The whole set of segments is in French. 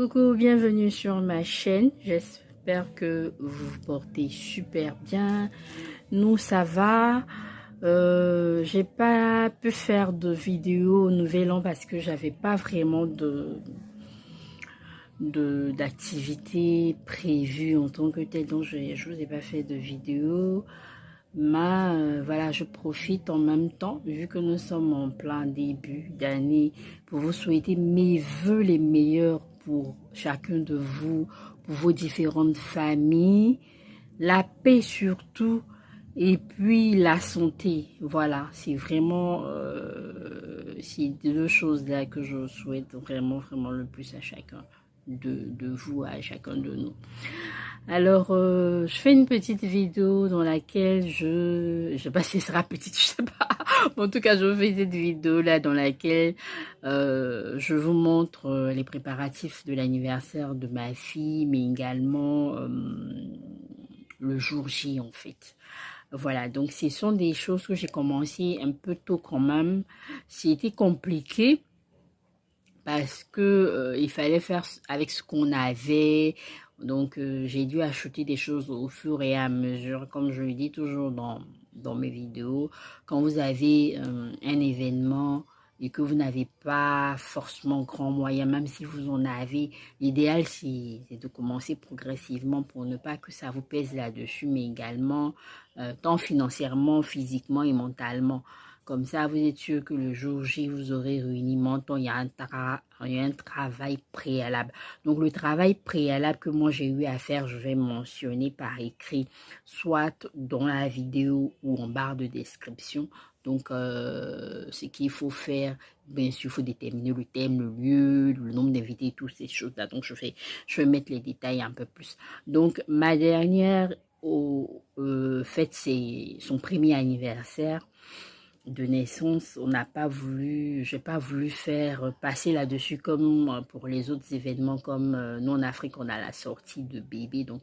Coucou, bienvenue sur ma chaîne. J'espère que vous vous portez super bien. Nous, ça va. J'ai pas pu faire de vidéo au Nouvel An parce que j'avais pas vraiment d'activité prévue en tant que telle. Donc, je vous ai pas fait de vidéo. Mais voilà, je profite en même temps, vu que nous sommes en plein début d'année, pour vous souhaiter mes vœux les meilleurs pour chacun de vous, pour vos différentes familles, la paix surtout, et puis la santé. Voilà, c'est vraiment ces deux choses-là que je souhaite vraiment le plus à chacun de vous, à chacun de nous. Alors, je fais une petite vidéo dans laquelle je sais pas si ce sera petite, je sais pas. En tout cas, je fais cette vidéo là dans laquelle je vous montre les préparatifs de l'anniversaire de ma fille, mais également le jour J en fait. Voilà, donc ce sont des choses que j'ai commencé un peu tôt quand même. C'était compliqué parce que il fallait faire avec ce qu'on avait. Donc, j'ai dû acheter des choses au fur et à mesure, comme je le dis toujours dans mes vidéos. Quand vous avez un événement et que vous n'avez pas forcément grand moyen, même si vous en avez, l'idéal, c'est de commencer progressivement pour ne pas que ça vous pèse là-dessus, mais également, tant financièrement, physiquement et mentalement. Comme ça, vous êtes sûr que le jour J, vous aurez réuni montant, il y a un travail préalable. Donc, le travail préalable que moi j'ai eu à faire, je vais mentionner par écrit, soit dans la vidéo ou en barre de description. Donc, ce qu'il faut faire, bien sûr, il faut déterminer le thème, le lieu, le nombre d'invités, toutes ces choses-là. Donc, je vais mettre les détails un peu plus. Donc, ma dernière fête, c'est son premier anniversaire de naissance. On n'a pas voulu, j'ai pas voulu faire passer là-dessus comme pour les autres événements, comme nous en Afrique on a la sortie de bébé, donc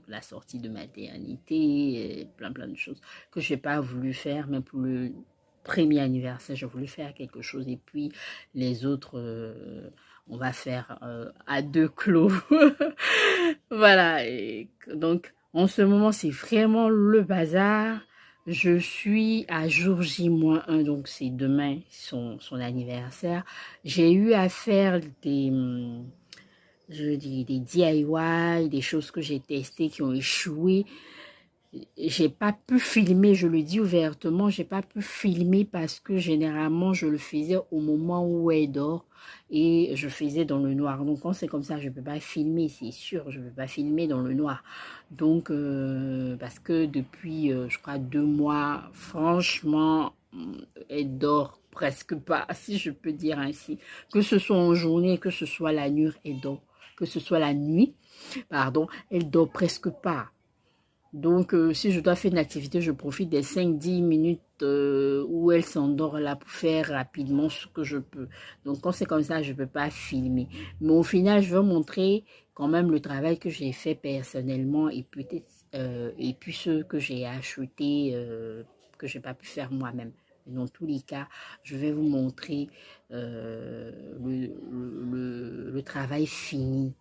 la sortie de maternité, et plein de choses que j'ai pas voulu faire, mais pour le premier anniversaire j'ai voulu faire quelque chose, et puis les autres on va faire à deux clos. Voilà, et donc en ce moment c'est vraiment le bazar. Je suis à jour J-1, donc c'est demain son anniversaire. J'ai eu à faire des DIY, des choses que j'ai testées qui ont échoué. J'ai pas pu filmer, je le dis ouvertement, j'ai pas pu filmer parce que généralement je le faisais au moment où elle dort et je faisais dans le noir. Donc quand c'est comme ça, je peux pas filmer, c'est sûr, je peux pas filmer dans le noir. Donc parce que depuis je crois 2 mois, franchement, elle dort presque pas, si je peux dire ainsi. Que ce soit en journée, que ce soit la nuit, elle dort. Que ce soit la nuit, pardon, elle dort presque pas. Donc, si je dois faire une activité, je profite des 5-10 minutes où elle s'endort là pour faire rapidement ce que je peux. Donc, quand c'est comme ça, je ne peux pas filmer. Mais au final, je veux montrer quand même le travail que j'ai fait personnellement et peut-être et puis ceux que j'ai achetés que je n'ai pas pu faire moi-même. Dans tous les cas, je vais vous montrer le travail fini.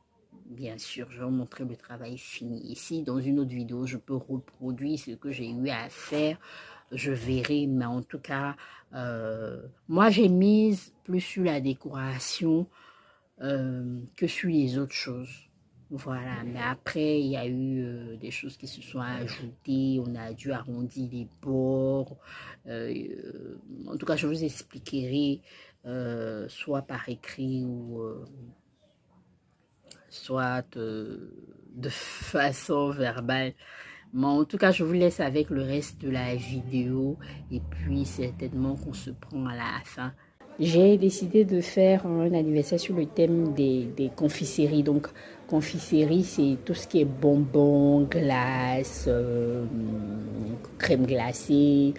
Bien sûr, je vais vous montrer le travail fini. Ici, dans une autre vidéo, je peux reproduire ce que j'ai eu à faire. Je verrai, mais en tout cas, moi, j'ai mise plus sur la décoration que sur les autres choses. Voilà, mais après, il y a eu des choses qui se sont ajoutées. On a dû arrondir les bords. En tout cas, je vous expliquerai soit par écrit ou soit de façon verbale. Mais en tout cas, je vous laisse avec le reste de la vidéo et puis certainement qu'on se prend à la fin. J'ai décidé de faire un anniversaire sur le thème des confiseries. Donc, confiserie, c'est tout ce qui est bonbons, glace, crème glacée,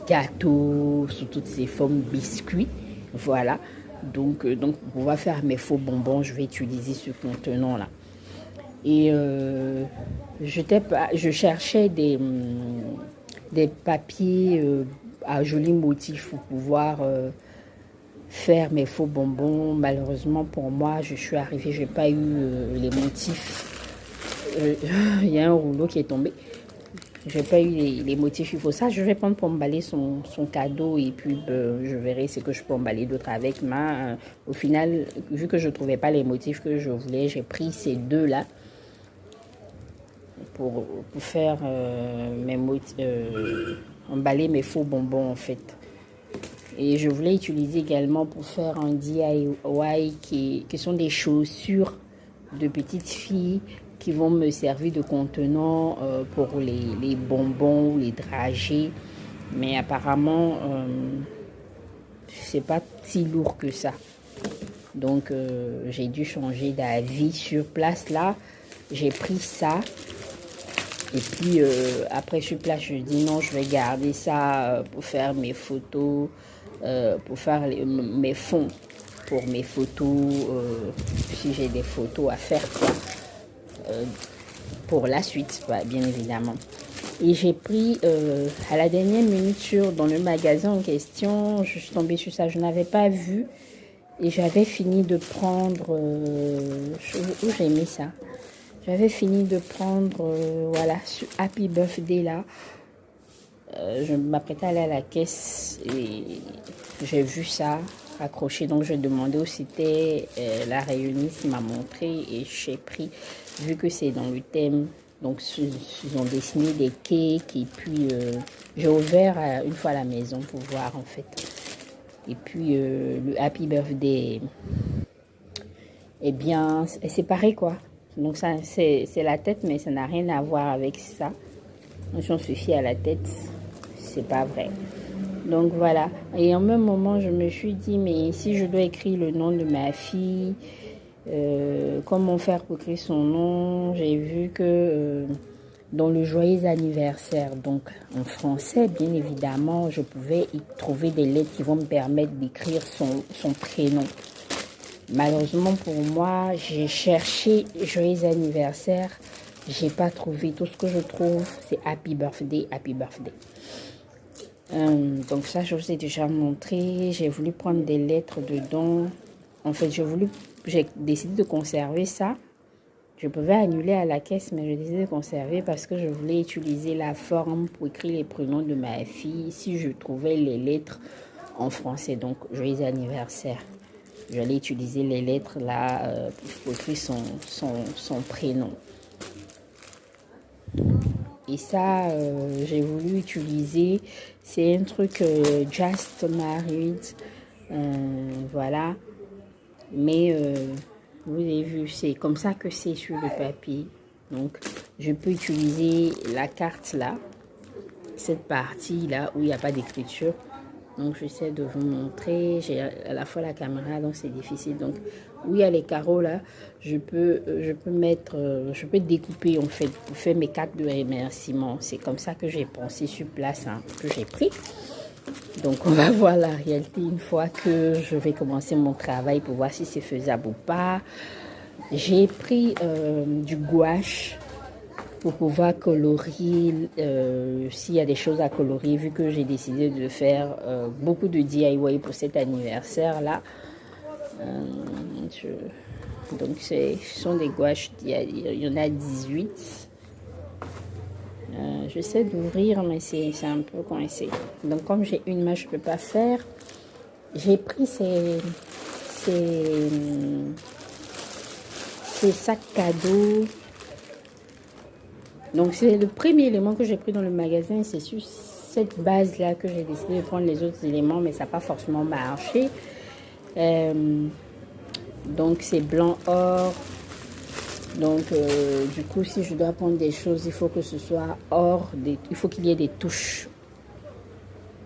gâteaux, sous toutes ces formes, biscuits. Voilà. Donc, pour pouvoir faire mes faux bonbons, je vais utiliser ce contenant-là. Et je cherchais des papiers à jolis motifs pour pouvoir faire mes faux bonbons. Malheureusement pour moi, je suis arrivée, j'ai pas eu les motifs. Il y a un rouleau qui est tombé. J'ai pas eu les motifs, il faut ça. Je vais prendre pour emballer son cadeau et puis je verrai ce que je peux emballer d'autres avec. Mais au final, vu que je trouvais pas les motifs que je voulais, j'ai pris ces deux-là pour faire emballer mes faux bonbons en fait. Et je voulais utiliser également pour faire un DIY qui sont des chaussures de petites filles qui vont me servir de contenant pour les bonbons ou les dragées. Mais apparemment, c'est pas si lourd que ça. Donc, j'ai dû changer d'avis sur place là. J'ai pris ça. Et puis, après sur place, je dis non, je vais garder ça pour faire mes photos, pour faire mes fonds pour mes photos, si j'ai des photos à faire, quoi. Pour la suite, bien évidemment. Et j'ai pris à la dernière minute dans le magasin en question, je suis tombée sur ça, je n'avais pas vu. Et j'avais fini de prendre, où j'ai mis ça? J'avais fini de prendre, voilà, sur Happy Birthday là. Je m'apprêtais à aller à la caisse et j'ai vu ça accroché. Donc, j'ai demandé où c'était. La réunioniste m'a montré et j'ai pris, vu que c'est dans le thème. Donc, ils ont dessiné des cakes et puis j'ai ouvert une fois à la maison pour voir en fait. Et puis, le Happy Birthday, eh bien, c'est pareil quoi. Donc, ça, c'est la tête, mais ça n'a rien à voir avec ça. Donc, si on se fie à la tête, c'est pas vrai. Donc voilà. Et en même moment, je me suis dit, mais si je dois écrire le nom de ma fille, comment faire pour écrire son nom? J'ai vu que dans le joyeux anniversaire, donc en français, bien évidemment, je pouvais y trouver des lettres qui vont me permettre d'écrire son prénom. Malheureusement pour moi, j'ai cherché joyeux anniversaire, j'ai pas trouvé. Tout ce que je trouve, c'est Happy Birthday, Happy Birthday. Donc ça, je vous ai déjà montré. J'ai voulu prendre des lettres dedans. En fait, j'ai décidé de conserver ça. Je pouvais annuler à la caisse, mais j'ai décidé de conserver parce que je voulais utiliser la forme pour écrire les prénoms de ma fille si je trouvais les lettres en français. Donc, joyeux anniversaire. J'allais utiliser les lettres là pour écrire son prénom. Et ça, j'ai voulu utiliser, c'est un truc Just Married, voilà. Mais vous avez vu, c'est comme ça que c'est sur le papier. Donc, je peux utiliser la carte là, cette partie là où il n'y a pas d'écriture. Donc, j'essaie de vous montrer. J'ai à la fois la caméra, donc c'est difficile. Donc, où il y a les carreaux là, je peux découper en fait pour faire mes cartes de remerciement. C'est comme ça que j'ai pensé sur place, hein, que j'ai pris. Donc, on va voir la réalité une fois que je vais commencer mon travail pour voir si c'est faisable ou pas. J'ai pris du gouache pour pouvoir colorier s'il y a des choses à colorier, vu que j'ai décidé de faire beaucoup de DIY pour cet anniversaire là. Donc ce sont des gouaches, il y en a 18. J'essaie d'ouvrir, mais c'est un peu coincé. Donc comme j'ai une main, je ne peux pas faire. J'ai pris ces sacs cadeaux. Donc c'est le premier élément que j'ai pris dans le magasin. C'est sur cette base là que j'ai décidé de prendre les autres éléments, mais ça n'a pas forcément marché. Donc c'est blanc or. Donc du coup, si je dois prendre des choses, il faut que ce soit or. Il faut qu'il y ait des touches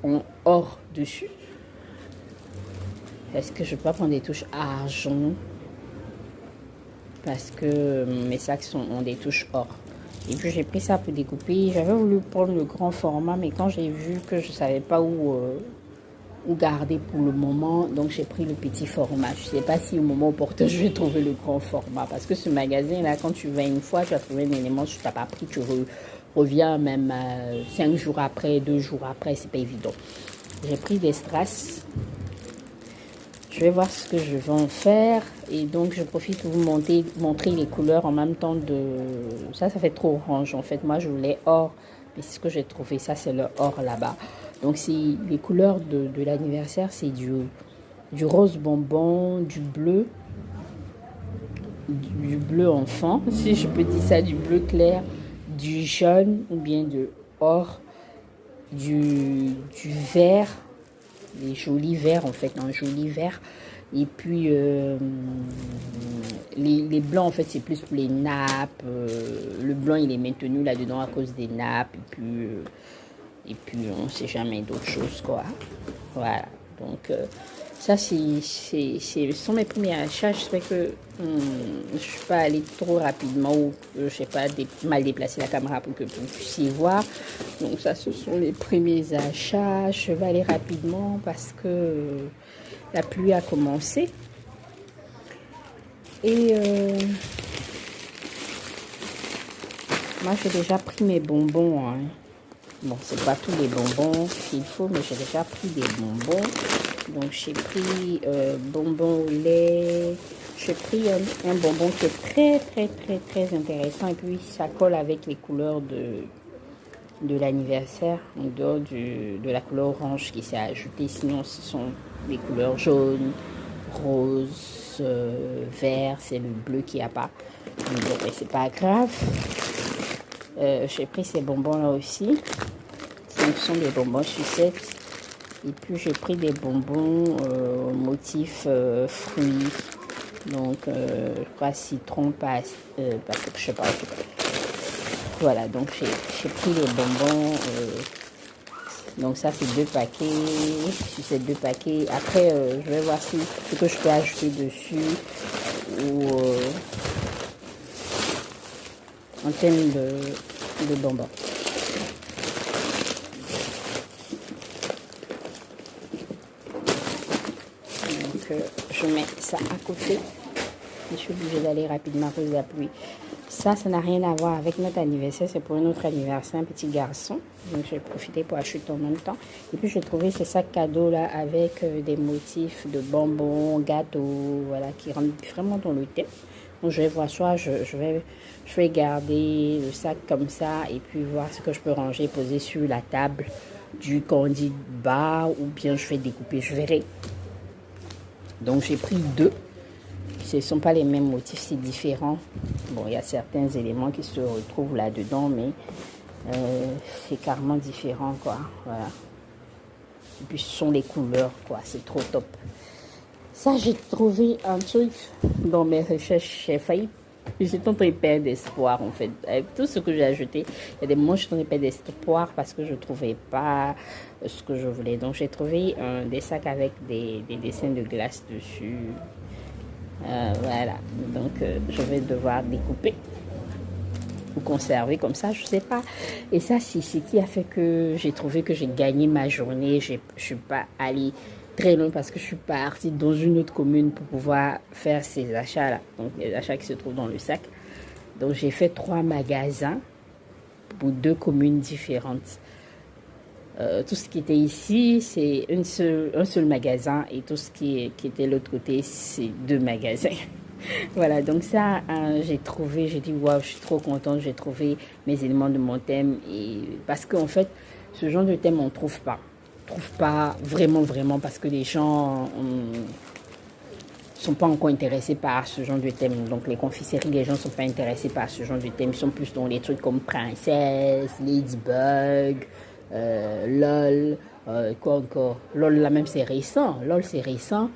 en or dessus. Est-ce que je peux pas prendre des touches argent? Parce que mes sacs ont des touches or. Et puis j'ai pris ça pour découper. J'avais voulu prendre le grand format, mais quand j'ai vu que je ne savais pas où garder pour le moment, donc j'ai pris le petit format. Je ne sais pas si au moment opportun je vais trouver le grand format, parce que ce magasin là, quand tu vas une fois, tu as trouvé un élément, tu n'as pas pris, tu reviens même 5 jours après, 2 jours après, c'est pas évident. J'ai pris des strass je vais voir ce que je vais en faire. Et donc, je profite pour vous montrer les couleurs en même temps de... Ça fait trop orange. En fait, moi, je voulais or. Mais c'est ce que j'ai trouvé. Ça, c'est le or là-bas. Donc, les couleurs de l'anniversaire, c'est du rose bonbon, du bleu enfant, si je peux dire ça, du bleu clair, du jaune ou bien de or, du vert, des jolis verts en fait, un joli vert. Et puis les blancs en fait c'est plus pour les nappes. Le blanc il est maintenu là-dedans à cause des nappes. Et puis on sait jamais d'autres choses quoi. Voilà. Donc ça ce sont mes premiers achats. J'espère que je ne suis pas allée trop rapidement ou je ne sais pas mal déplacer la caméra pour que vous puissiez voir. Donc ça ce sont les premiers achats. Je vais aller rapidement parce que la pluie a commencé. Et moi j'ai déjà pris mes bonbons. Hein. Bon, c'est pas tous les bonbons qu'il faut, mais j'ai déjà pris des bonbons. Donc, j'ai pris bonbon au lait. J'ai pris un bonbon qui est très intéressant. Et puis, ça colle avec les couleurs de l'anniversaire, en dehors de la couleur orange qui s'est ajoutée. Sinon, ce sont les couleurs jaune, rose, vert. C'est le bleu qui n'y a pas. Donc, c'est pas grave. J'ai pris ces bonbons-là aussi. Ce sont des bonbons sucettes. Et puis, j'ai pris des bonbons motif fruits. Donc, je crois citron, parce que je sais pas. Voilà, donc j'ai pris les bonbons. Donc, ça, c'est 2 paquets. Sur ces 2 paquets. Après, je vais voir ce que je peux ajouter dessus. Ou en termes de bonbons. Je mets ça à côté. Je suis obligée d'aller rapidement à cause de la pluie. Ça n'a rien à voir avec notre anniversaire. C'est pour un autre anniversaire, un petit garçon. Donc, j'ai profité pour acheter en même temps. Et puis, j'ai trouvé ces sacs cadeaux là avec des motifs de bonbons, gâteaux, voilà, qui rentrent vraiment dans le thème. Donc, je vais voir soit je vais garder le sac comme ça et puis voir ce que je peux ranger, poser sur la table du candy bar ou bien je vais découper. Je verrai. Donc, j'ai pris 2. Ce ne sont pas les mêmes motifs, c'est différent. Bon, il y a certains éléments qui se retrouvent là-dedans, mais c'est carrément différent, quoi. Voilà. Et puis, ce sont les couleurs, quoi. C'est trop top. Ça, j'ai trouvé un truc dans mes recherches. J'étais en train de perdre d'espoir, en fait. Avec tout ce que j'ai ajouté, il y a des moments où je suis en train de perdre d'espoir parce que je ne trouvais pas ce que je voulais. Donc, j'ai trouvé des sacs avec des dessins de glace dessus. Voilà. Donc, je vais devoir découper ou conserver comme ça, je ne sais pas. Et ça, c'est ce qui a fait que j'ai trouvé que j'ai gagné ma journée. Je ne suis pas allée très loin parce que je suis partie dans une autre commune pour pouvoir faire ces achats-là. Donc, les achats qui se trouvent dans le sac. Donc, j'ai fait 3 magasins pour 2 communes différentes. Tout ce qui était ici, c'est un seul magasin et tout ce qui était de l'autre côté, c'est 2 magasins. Voilà, donc ça, j'ai trouvé, j'ai dit, waouh, je suis trop contente, j'ai trouvé mes éléments de mon thème. Et parce qu'en fait, ce genre de thème, on ne trouve pas. On ne trouve pas vraiment, parce que les gens sont pas encore intéressés par ce genre de thème. Donc, les confiseries, les gens ne sont pas intéressés par ce genre de thème. Ils sont plus dans les trucs comme Princesse, Ladybug, LOL, quoi encore. LOL, là même, c'est récent. LOL, c'est récent.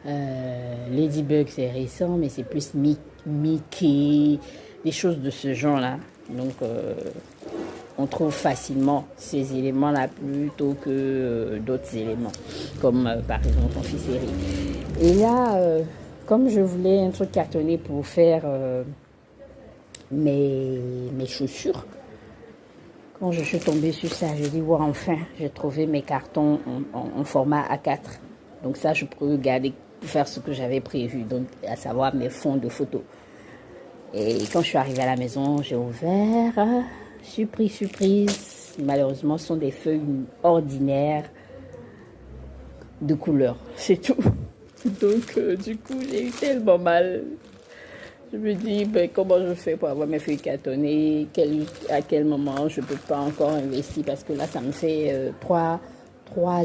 Ladybug, c'est récent, mais c'est plus Mickey, des choses de ce genre-là. Donc, on trouve facilement ces éléments-là plutôt que d'autres éléments, comme par exemple confiserie. Et là, comme je voulais un truc cartonné pour faire mes chaussures, quand je suis tombée sur ça, je dis, wow, enfin, j'ai trouvé mes cartons en format A4. Donc ça, je peux garder pour faire ce que j'avais prévu, donc à savoir mes fonds de photos. Et quand je suis arrivée à la maison, j'ai ouvert, surprise, malheureusement, ce sont des feuilles ordinaires de couleur, c'est tout. Donc, du coup, j'ai eu tellement mal. Je me dis, ben, comment je fais pour avoir mes feuilles cartonnées, à quel moment je ne peux pas encore investir, parce que là, ça me fait trois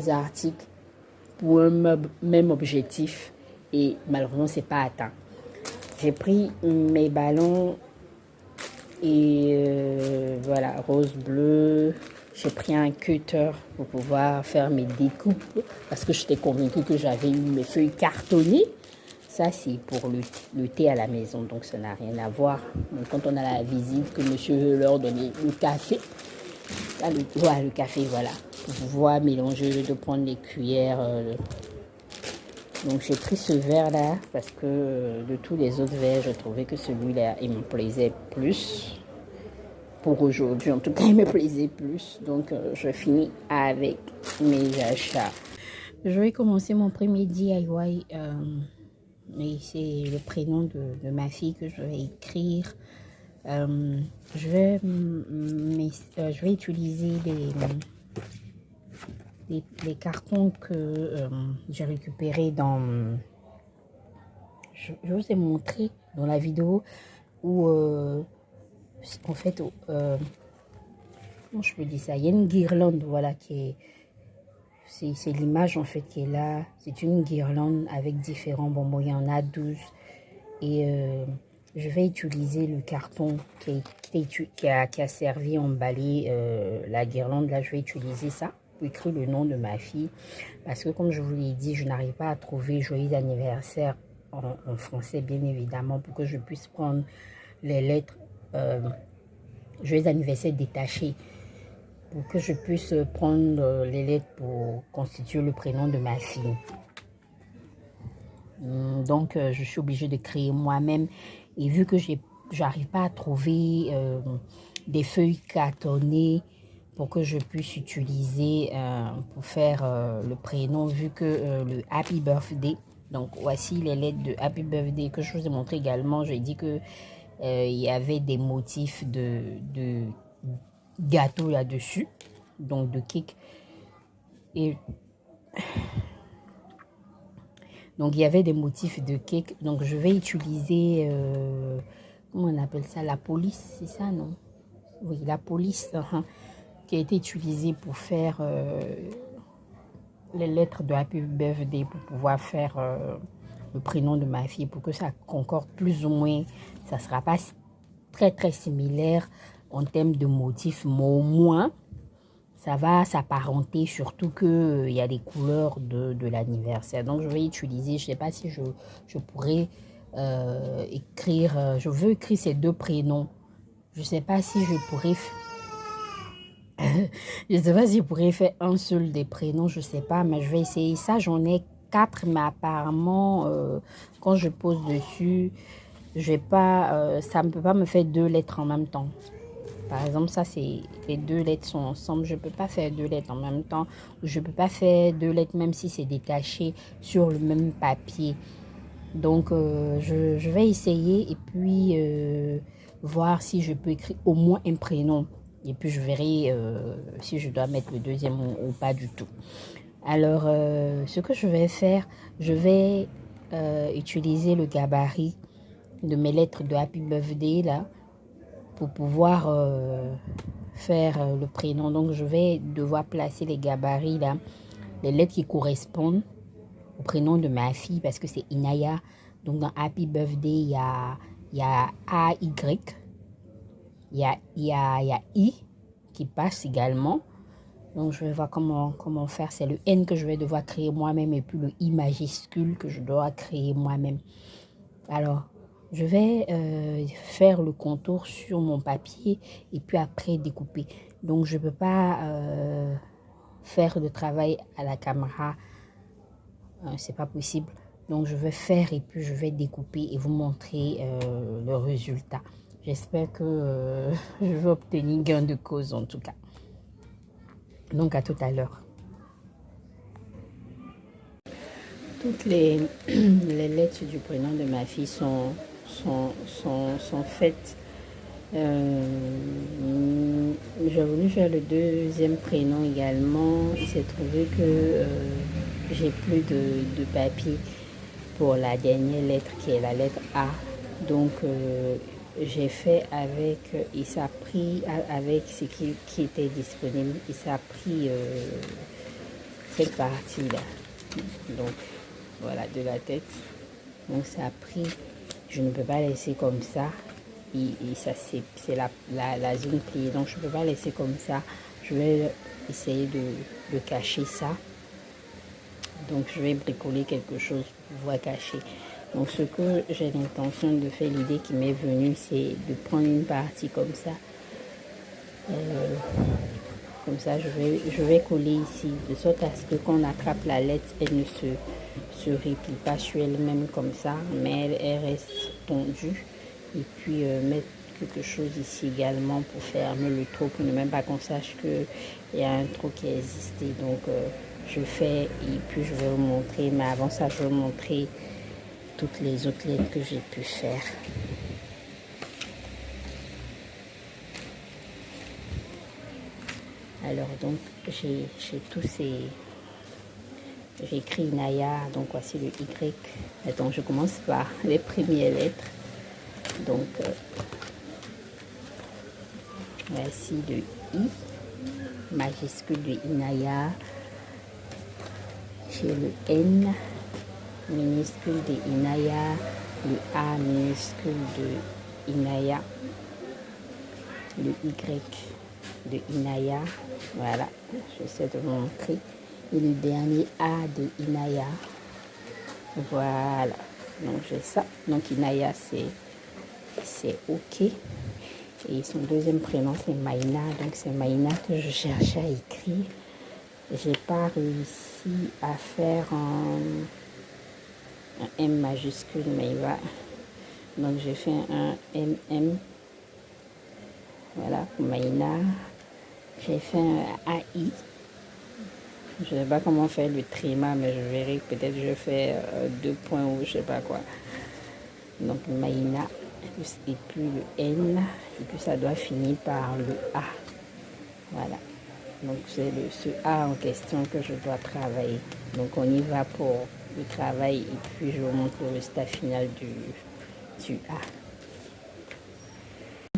articles pour un même objectif et malheureusement, c'est pas atteint. J'ai pris mes ballons et voilà, rose, bleu. J'ai pris un cutter pour pouvoir faire mes découpes parce que j'étais convaincue que j'avais eu mes feuilles cartonnées. Ça, c'est pour le thé à la maison, donc ça n'a rien à voir. Donc, quand on a la visite, que monsieur veut leur donner le café, là, le café, voilà, pour pouvoir mélanger, de prendre les cuillères. Donc, j'ai pris ce verre-là parce que de tous les autres verres, je trouvais que celui-là, il me plaisait plus. Pour aujourd'hui, en tout cas, il me plaisait plus. Donc, je finis avec mes achats. Je vais commencer mon premier DIY. Et c'est le prénom de ma fille que je vais écrire. Je vais utiliser les cartons que j'ai récupérés dans... Je vous ai montré dans la vidéo où, en fait, comment je peux dire ça? Il y a une guirlande, voilà, qui est... C'est l'image en fait qui est là. C'est une guirlande avec différents bonbons. Il y en a 12. Et je vais utiliser le carton qui a servi à emballer la guirlande. Là, je vais utiliser ça pour écrire le nom de ma fille. Parce que comme je vous l'ai dit, je n'arrive pas à trouver joyeux anniversaire en français, bien évidemment, pour que je puisse prendre les lettres joyeux anniversaire détachées. Pour que je puisse prendre les lettres pour constituer le prénom de ma fille. Donc, je suis obligée de créer moi-même. Et vu que j'arrive pas à trouver des feuilles cartonnées pour que je puisse utiliser pour faire le prénom, vu que le Happy Birthday. Donc, voici les lettres de Happy Birthday que je vous ai montré également. J'ai dit que il y avait des motifs de gâteau là-dessus, donc de cake. Et donc il y avait des motifs de cake. Donc je vais utiliser comment on appelle ça, la police, c'est ça, non? Oui, la police qui a été utilisée pour faire les lettres de Happy Birthday, pour pouvoir faire le prénom de ma fille, pour que ça concorde plus ou moins. Ça ne sera pas très similaire en termes de motifs, mais au moins ça va s'apparenter, surtout que il y a des couleurs de l'anniversaire. Donc je vais utiliser, je ne sais pas si je pourrais écrire, je veux écrire ces deux prénoms. Je ne sais pas si je pourrais je sais pas si je pourrais faire un seul des prénoms, je ne sais pas, mais je vais essayer ça. J'en ai 4, mais apparemment quand je pose dessus, je vais pas, ça ne peut pas me faire 2 lettres en même temps. Par exemple, ça, c'est les 2 lettres sont ensemble. Je ne peux pas faire 2 lettres en même temps. Je ne peux pas faire 2 lettres même si c'est détaché sur le même papier. Donc, je vais essayer et puis voir si je peux écrire au moins un prénom. Et puis, je verrai si je dois mettre le deuxième ou pas du tout. Alors, ce que je vais faire, je vais utiliser le gabarit de mes lettres de Happy Birthday, là, pour pouvoir faire le prénom. Donc, je vais devoir placer les gabarits, là, les lettres qui correspondent au prénom de ma fille, parce que c'est Inaya. Donc, dans Happy Birthday, il y a A-Y. Il y a I qui passe également. Donc, je vais voir comment faire. C'est le N que je vais devoir créer moi-même et puis le I majuscule que je dois créer moi-même. Alors, je vais faire le contour sur mon papier et puis après découper. Donc, je ne peux pas faire le travail à la caméra. C'est pas possible. Donc, je vais faire et puis je vais découper et vous montrer le résultat. J'espère que je vais obtenir gain de cause en tout cas. Donc, à tout à l'heure. Toutes les lettres du prénom de ma fille sont faites. J'ai voulu faire le deuxième prénom également. Il s'est trouvé que j'ai plus de papier. pour la dernière lettre qui est la lettre A. Donc j'ai fait avec, et ça a pris avec ce qui était disponible, et ça a pris cette partie là, donc voilà, de la tête. Donc ça a pris, je ne peux pas laisser comme ça, et ça c'est la zone pliée, donc je ne peux pas laisser comme ça. Je vais essayer de cacher ça. Donc je vais bricoler quelque chose pour pouvoir cacher. Donc ce que j'ai l'intention de faire, l'idée qui m'est venue, c'est de prendre une partie comme ça. Comme ça, je vais coller ici, de sorte à ce que quand on attrape la lettre, elle ne se replie pas sur elle-même comme ça, mais elle reste tendue. Et puis mettre quelque chose ici également pour fermer le trou, pour ne même pas qu'on sache qu'il y a un trou qui a existé. Donc je fais, et puis je vais vous montrer, mais avant ça, je vais vous montrer toutes les autres lettres que j'ai pu faire. Alors donc j'ai tous ces, j'ai écrit Inaya, donc voici le Y. Attends, je commence par les premières lettres. Donc voici le I majuscule de Inaya. J'ai le N minuscule de Inaya, le A minuscule de Inaya, le Y de Inaya, voilà, j'essaie de vous montrer, et le dernier A de Inaya, voilà, donc j'ai ça. Donc Inaya c'est ok, et son deuxième prénom c'est Maïna, donc c'est Maïna que je cherchais à écrire. J'ai pas réussi à faire un M majuscule, mais il va, donc j'ai fait un MM, voilà, pour Maïna. J'ai fait un AI. Je ne sais pas comment faire le tréma, mais je verrai. Peut-être je fais 2 points ou je sais pas quoi. Donc Maïna, et puis le N, et puis ça doit finir par le A. Voilà. Donc c'est ce A en question que je dois travailler. Donc on y va pour le travail, et puis je vous montre le résultat final du A.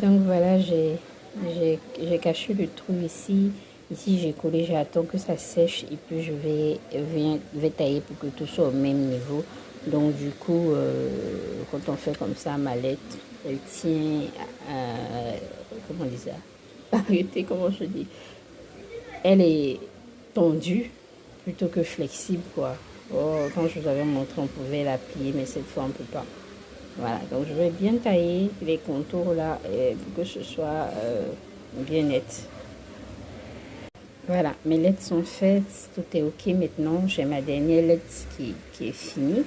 Donc voilà, j'ai caché le trou ici. Ici, j'ai collé, j'attends que ça sèche, et puis je vais tailler pour que tout soit au même niveau. Donc du coup, quand on fait comme ça, ma lettre, elle tient, comment on dit ça? Arrêtez, comment je dis? Elle est tendue plutôt que flexible, quoi. Oh, quand je vous avais montré, on pouvait la plier, mais cette fois, on ne peut pas. Voilà, donc je vais bien tailler les contours là, pour que ce soit bien net. Voilà, mes lettres sont faites, tout est ok maintenant. J'ai ma dernière lettre qui est finie.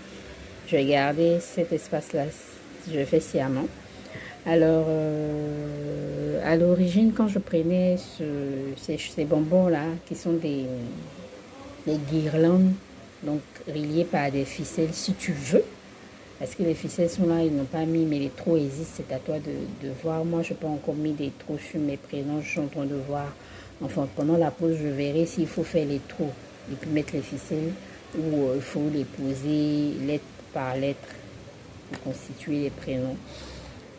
Je vais garder cet espace-là, je fais sciemment. Alors, à l'origine, quand je prenais ces bonbons-là, qui sont des guirlandes, donc reliées par des ficelles, si tu veux, parce que les ficelles sont là, ils n'ont pas mis, mais les trous existent, c'est à toi de voir. Moi, je n'ai pas encore mis des trous sur mes prénoms, je suis en train de voir. Enfin, pendant la pause, je verrai s'il faut faire les trous et puis mettre les ficelles, ou il faut les poser lettre par lettre pour constituer les prénoms.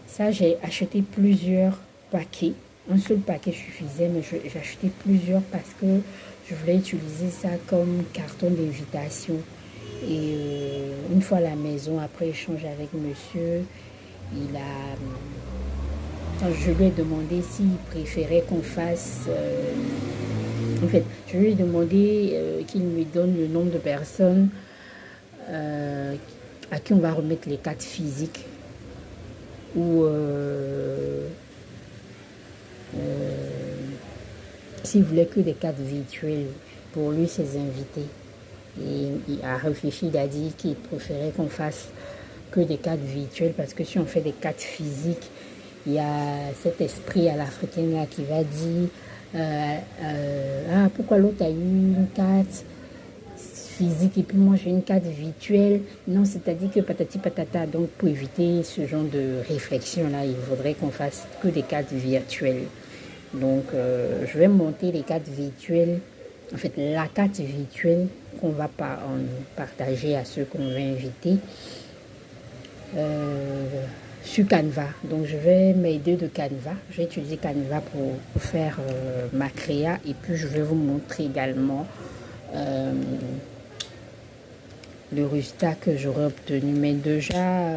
Ça, j'ai acheté plusieurs paquets. Un seul paquet suffisait, mais j'ai acheté plusieurs parce que je voulais utiliser ça comme carton d'invitation. Et une fois à la maison, après échange avec monsieur, je lui ai demandé s'il préférait qu'on fasse... en fait, je lui ai demandé qu'il me donne le nombre de personnes à qui on va remettre les cartes physiques, ou s'il voulait que des cartes virtuelles pour lui, ses invités. Et il a réfléchi, il a dit qu'il préférait qu'on fasse que des cartes virtuelles, parce que si on fait des cartes physiques, il y a cet esprit à l'africaine là qui va dire ah, pourquoi l'autre a eu une carte physique et puis moi j'ai une carte virtuelle. Non, c'est-à-dire que patati patata. Donc pour éviter ce genre de réflexion là, il faudrait qu'on fasse que des cartes virtuelles. Donc je vais monter les cartes virtuelles. En fait, la carte virtuelle qu'on va pas partager à ceux qu'on va inviter sur Canva. Donc je vais m'aider de Canva. Je vais utiliser Canva pour faire ma créa, et puis je vais vous montrer également le résultat que j'aurai obtenu. Mais déjà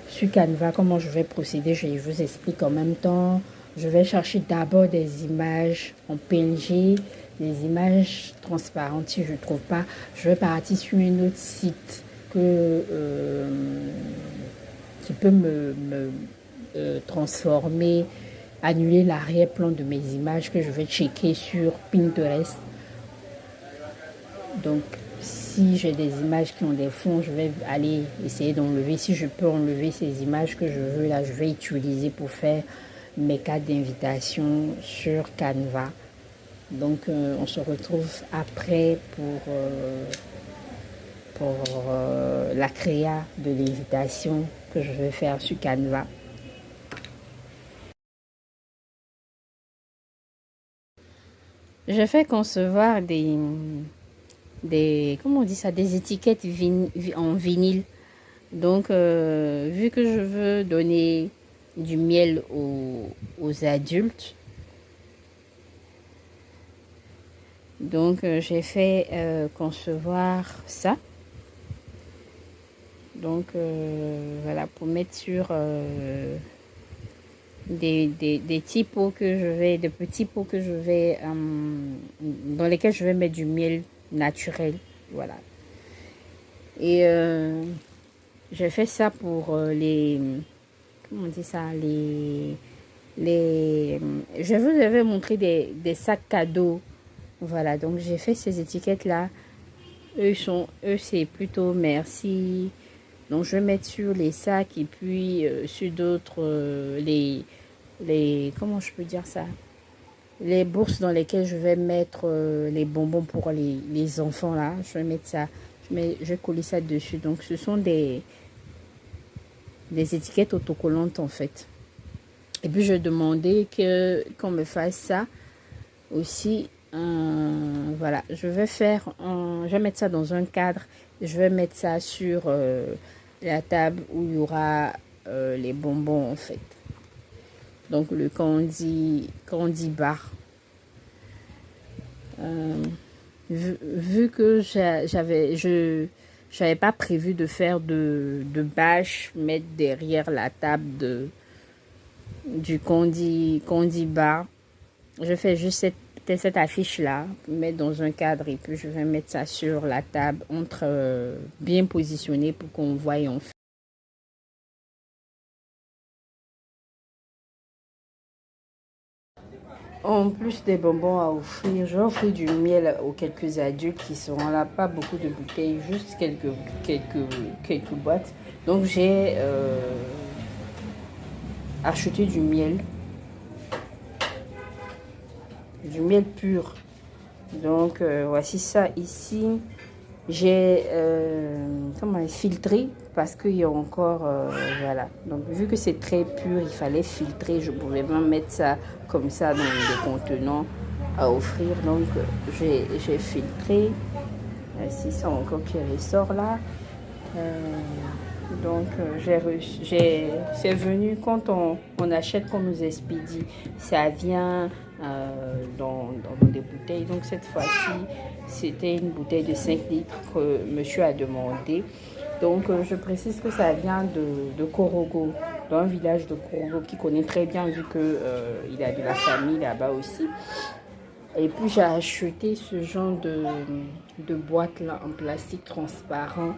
sur Canva, comment je vais procéder, je vous explique en même temps. Je vais chercher d'abord des images en PNG, des images transparentes. Si je ne trouve pas, je vais partir sur un autre site qui peut me transformer, annuler l'arrière-plan de mes images, que je vais checker sur Pinterest. Donc, si j'ai des images qui ont des fonds, je vais aller essayer d'enlever. Si je peux enlever ces images que je veux, là, je vais utiliser pour faire mes cartes d'invitation sur Canva. Donc, on se retrouve après pour la créa de l'invitation que je vais faire sur Canva. Je fais concevoir comment on dit ça, des étiquettes en vinyle. Donc, vu que je veux donner du miel aux adultes, donc j'ai fait concevoir ça. Donc, voilà, pour mettre sur des petits pots que je vais, de petits pots que je vais, dans lesquels je vais mettre du miel naturel. Voilà. Et j'ai fait ça pour comment on dit ça, je vous avais montré des sacs cadeaux. Voilà, donc j'ai fait ces étiquettes là. Eux c'est plutôt merci. Donc je vais mettre sur les sacs, et puis sur d'autres comment je peux dire ça, les bourses dans lesquelles je vais mettre les bonbons pour les enfants là. Je vais mettre ça, je vais coller ça dessus. Donc ce sont des étiquettes autocollantes en fait. Et puis je demandais qu'on me fasse ça aussi. Voilà, je vais mettre ça dans un cadre. Je vais mettre ça sur la table où il y aura les bonbons en fait. Donc le candy bar. Vu que j'avais pas prévu de faire de bâche, mettre derrière la table du candy bar, je fais juste cette affiche là, mettre dans un cadre, et puis je vais mettre ça sur la table, bien positionné pour qu'on voie en fait. En plus des bonbons à offrir, je vais offrir du miel aux quelques adultes qui seront là. Pas beaucoup de bouteilles, juste quelques boîtes. Donc j'ai acheté du miel pur. Donc voici ça ici. J'ai filtré parce qu'il y a encore voilà. Donc vu que c'est très pur, il fallait filtrer. Je pouvais pas mettre ça comme ça dans des contenants à offrir. Donc j'ai filtré. Si ça encore qui ressort là. Donc c'est venu quand on achète, qu'on nous expédie, ça vient dans des bouteilles. Donc cette fois-ci c'était une bouteille de 5 litres que monsieur a demandé. Donc je précise que ça vient de Korogo, d'un village de Korogo qui connaît très bien, vu que il a de la famille là-bas aussi. Et puis j'ai acheté ce genre de boîte là en plastique transparent.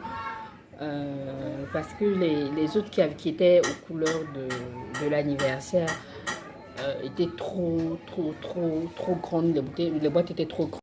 Parce que les autres qui étaient aux couleurs de l'anniversaire étaient trop grandes. Les boîtes étaient trop grandes.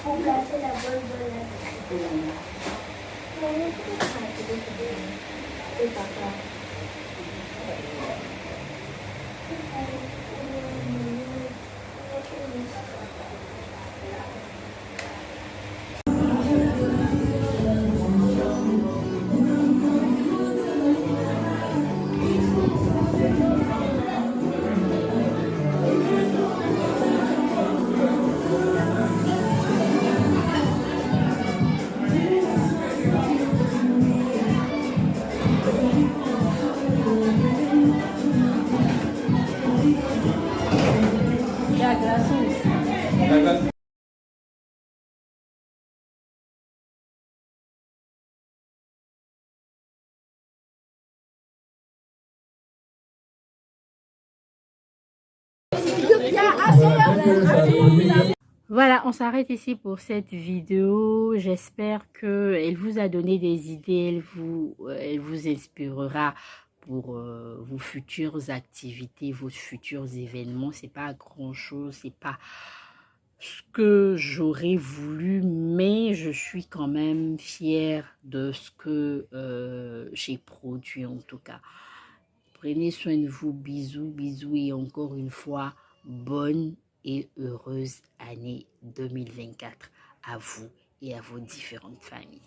Pour placer la bonne bonne. Et papa. Voilà, on s'arrête ici pour cette vidéo. J'espère qu'elle vous a donné des idées, elle vous inspirera pour vos futures activités, vos futurs événements. C'est pas grand-chose, c'est pas ce que j'aurais voulu, mais je suis quand même fière de ce que j'ai produit en tout cas. Prenez soin de vous, bisous, bisous et encore une fois, bonne et heureuse année 2024 à vous et à vos différentes familles.